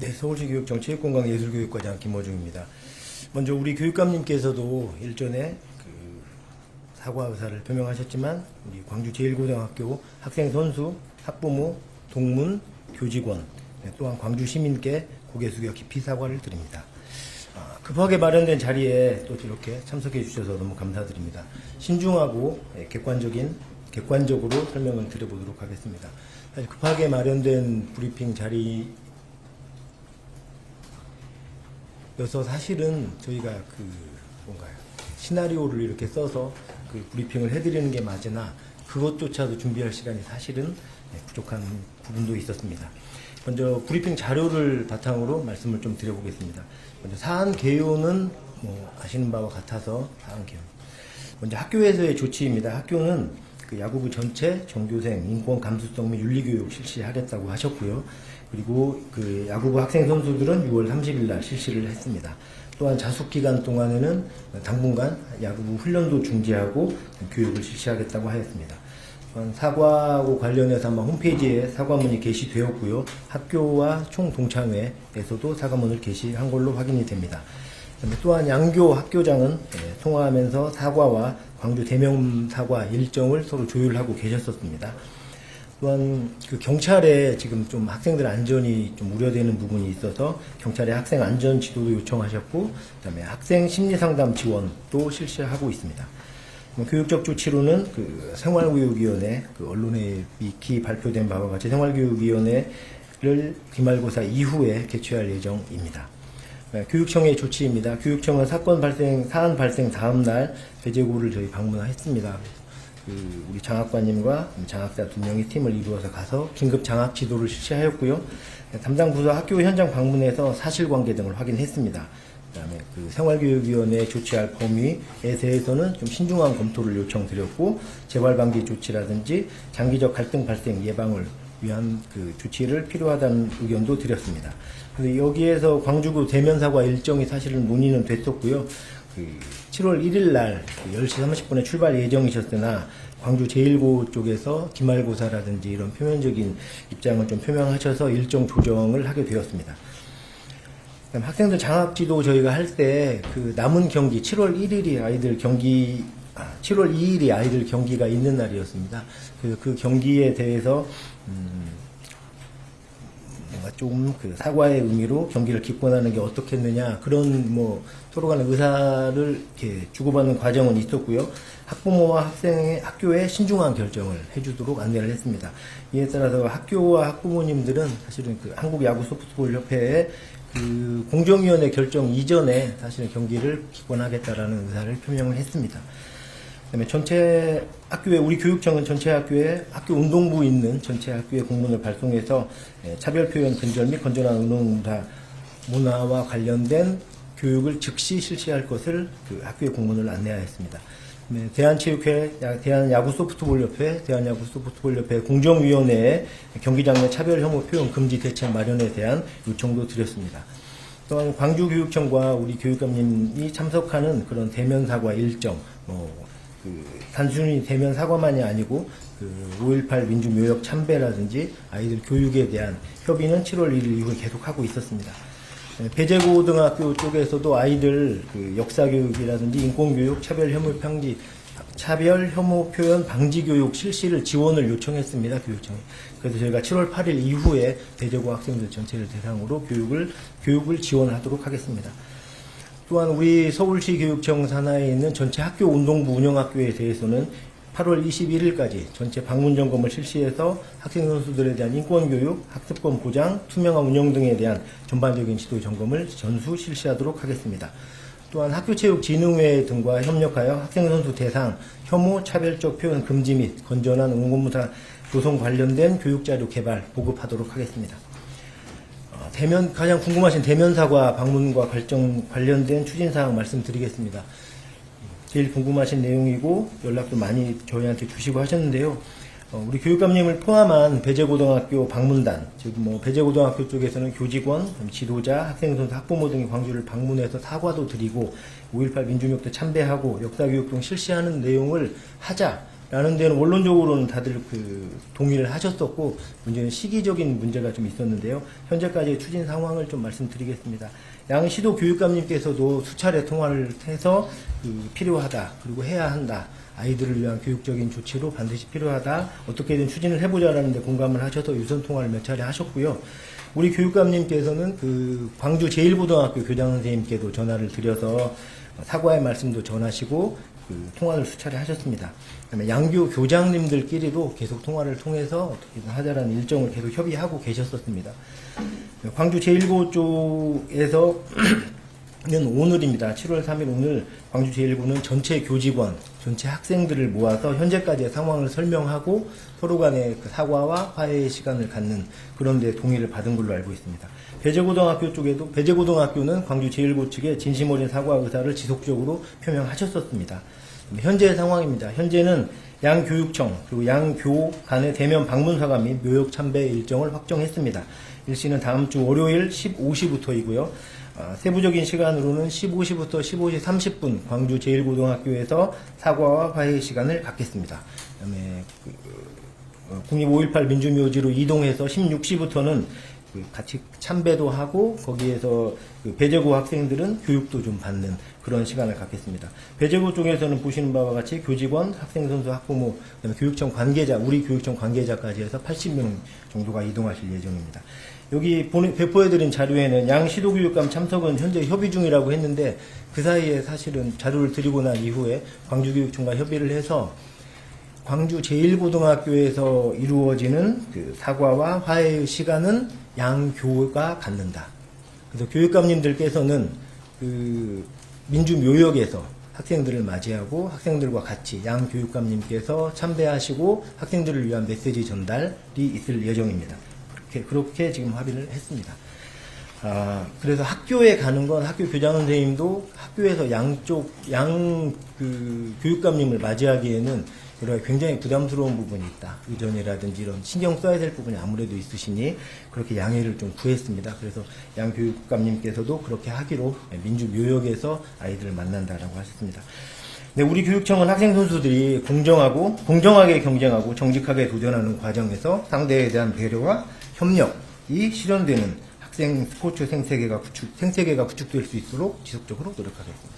네, 서울시 교육청 체육관광예술교육과장 김호중입니다. 먼저 우리 교육감님께서도 일전에 사과 의사를 표명하셨지만 우리 광주 제1고등학교 학생, 선수, 학부모, 동문, 교직원, 또한 광주 시민께 고개 숙여 깊이 사과를 드립니다. 급하게 마련된 자리에 또 이렇게 참석해 주셔서 너무 감사드립니다. 신중하고 객관적으로 설명을 드려보도록 하겠습니다. 사실 급하게 마련된 브리핑 자리여서 사실은 저희가 시나리오를 이렇게 써서 브리핑을 해드리는 게 맞으나 그것조차도 준비할 시간이 사실은 부족한 부분도 있었습니다. 먼저 브리핑 자료를 바탕으로 말씀을 좀 드려보겠습니다. 먼저 사안 개요는 아시는 바와 같아서 사안 개요. 먼저 학교에서의 조치입니다. 학교는 야구부 전체 전교생 인권 감수성 및 윤리교육 실시하겠다고 하셨고요. 그리고 야구부 학생 선수들은 6월 30일 날 실시를 했습니다. 또한 자숙 기간 동안에는 당분간 야구부 훈련도 중지하고 교육을 실시하겠다고 하였습니다. 사과하고 관련해서 아마 홈페이지에 사과문이 게시되었고요. 학교와 총동창회에서도 사과문을 게시한 걸로 확인이 됩니다. 또한 양교 학교장은 통화하면서 사과와 광주 대면 사과 일정을 서로 조율하고 계셨었습니다. 또한 경찰에 지금 좀 학생들 안전이 좀 우려되는 부분이 있어서 경찰에 학생 안전 지도도 요청하셨고, 그다음에 학생 심리 상담 지원도 실시하고 있습니다. 교육적 조치로는 생활교육위원회, 언론에 미키 발표된 바와 같이 생활교육위원회를 기말고사 이후에 개최할 예정입니다. 교육청의 조치입니다. 교육청은 사안 발생 다음 날 배재고를 저희 방문했습니다. 우리 장학관님과 장학사 2명의 팀을 이루어서 가서 긴급 장학 지도를 실시하였고요. 담당 부서 학교 현장 방문해서 사실관계 등을 확인했습니다. 그다음에 생활교육위원회에 조치할 범위에 대해서는 좀 신중한 검토를 요청드렸고, 재발방지 조치라든지 장기적 갈등 발생 예방을 위한 조치를 필요하다는 의견도 드렸습니다. 그래서 여기에서 광주구 대면사과 일정이 사실은 논의는 됐었고요. 7월 1일 날 10시 30분에 출발 예정이셨으나 광주 제1고 쪽에서 기말고사라든지 이런 표면적인 입장을 좀 표명하셔서 일정 조정을 하게 되었습니다. 학생들 장학지도 저희가 할 때 남은 경기 7월 2일이 아이들 경기가 있는 날이었습니다. 그 경기에 대해서 뭔가 좀 사과의 의미로 경기를 기권하는 게 어떻겠느냐, 그런 서로 간의 의사를 이렇게 주고받는 과정은 있었고요. 학부모와 학교에 신중한 결정을 해주도록 안내를 했습니다. 이에 따라서 학교와 학부모님들은 사실은 한국야구소프트볼협회의 공정위원회 결정 이전에 사실은 경기를 기권하겠다라는 의사를 표명을 했습니다. 그다음에 전체 학교에, 우리 교육청은 전체 학교에 학교 운동부 있는 전체 학교에 공문을 발송해서 차별표현 근절 및 건전한 운동 문화와 관련된 교육을 즉시 실시할 것을 학교에 공문을 안내하였습니다. 대한야구소프트볼협회 공정위원회에 경기장 내 차별 혐오 표현 금지 대책 마련에 대한 요청도 드렸습니다. 또한 광주교육청과 우리 교육감님이 참석하는 그런 대면 사과 일정, 단순히 대면 사과만이 아니고 5.18 민주묘역 참배라든지 아이들 교육에 대한 협의는 7월 1일 이후에 계속하고 있었습니다. 배재고등학교 쪽에서도 아이들 역사교육이라든지 인권교육, 차별 혐오 표현 방지 교육 실시를 지원을 요청했습니다. 교육청이. 그래서 저희가 7월 8일 이후에 배재고 학생들 전체를 대상으로 교육을 지원하도록 하겠습니다. 또한 우리 서울시 교육청 산하에 있는 전체 학교 운동부 운영학교에 대해서는 8월 21일까지 전체 방문 점검을 실시해서 학생 선수들에 대한 인권교육, 학습권 보장, 투명한 운영 등에 대한 전반적인 지도 점검을 전수 실시하도록 하겠습니다. 또한 학교체육진흥회 등과 협력하여 학생 선수 대상 혐오, 차별적 표현 금지 및 건전한 응원문화 조성 관련된 교육자료 개발, 보급하도록 하겠습니다. 가장 궁금하신 대면사과 방문과 관련된 추진사항 말씀드리겠습니다. 제일 궁금하신 내용이고 연락도 많이 저희한테 주시고 하셨는데요. 우리 교육감님을 포함한 배재고등학교 방문단, 즉 배재고등학교 쪽에서는 교직원, 지도자, 학생, 선수, 학부모 등이 광주를 방문해서 사과도 드리고 5.18 민주묘역도 참배하고 역사교육 등 실시하는 내용을 하자 라는 데는 원론적으로는 다들 동의를 하셨었고, 문제는 시기적인 문제가 좀 있었는데요. 현재까지의 추진 상황을 좀 말씀드리겠습니다. 양 시도 교육감님께서도 수차례 통화를 해서 필요하다, 그리고 해야 한다, 아이들을 위한 교육적인 조치로 반드시 필요하다, 어떻게든 추진을 해보자라는 데 공감을 하셔서 유선 통화를 몇 차례 하셨고요. 우리 교육감님께서는 광주 제1고등학교 교장 선생님께도 전화를 드려서 사과의 말씀도 전하시고 통화를 수차례 하셨습니다. 그다음에 양교 교장님들끼리도 계속 통화를 통해서 어떻게든 하자라는 일정을 계속 협의하고 계셨었습니다. 광주 제1고 쪽에서 는 오늘입니다. 7월 3일 오늘 광주 제1고는 전체 교직원, 전체 학생들을 모아서 현재까지의 상황을 설명하고 서로 간의 사과와 화해의 시간을 갖는 그런 데 동의를 받은 걸로 알고 있습니다. 배재고등학교 쪽에도 배재고등학교는 광주 제1고 측에 진심 어린 사과 의사를 지속적으로 표명하셨었습니다. 현재의 상황입니다. 현재는 양교육청 그리고 양교 간의 대면 방문사과 및 묘역 참배 일정을 확정했습니다. 일시는 다음 주 월요일 15시부터이고요. 세부적인 시간으로는 15시부터 15시 30분 광주 제1고등학교에서 사과와 화해의 시간을 갖겠습니다. 그다음에 국립 5.18 민주묘지로 이동해서 16시부터는 같이 참배도 하고 거기에서 배재고 학생들은 교육도 좀 받는 그런 시간을 갖겠습니다. 배재고 쪽에서는 보시는 바와 같이 교직원, 학생, 선수, 학부모, 그다음에 교육청 관계자, 우리 교육청 관계자까지 해서 80명 정도가 이동하실 예정입니다. 여기 배포해드린 자료에는 양 시도교육감 참석은 현재 협의 중이라고 했는데 그 사이에 사실은 자료를 드리고 난 이후에 광주교육청과 협의를 해서 광주 제1고등학교에서 이루어지는 사과와 화해의 시간은 양교가 갖는다. 그래서 교육감님들께서는 민주묘역에서 학생들을 맞이하고 학생들과 같이 양 교육감님께서 참배하시고 학생들을 위한 메시지 전달이 있을 예정입니다. 그렇게 지금 합의를 했습니다. 그래서 학교에 가는 건 학교 교장 선생님도 학교에서 교육감님을 맞이하기에는 여러 가지 굉장히 부담스러운 부분이 있다. 의전이라든지 이런 신경 써야 될 부분이 아무래도 있으시니 그렇게 양해를 좀 구했습니다. 그래서 양 교육감님께서도 그렇게 하기로 민주묘역에서 아이들을 만난다라고 하셨습니다. 네, 우리 교육청은 학생 선수들이 공정하게 경쟁하고 정직하게 도전하는 과정에서 상대에 대한 배려와 협력이 실현되는 학생 스포츠 생태계가 구축될 수 있도록 지속적으로 노력하겠습니다.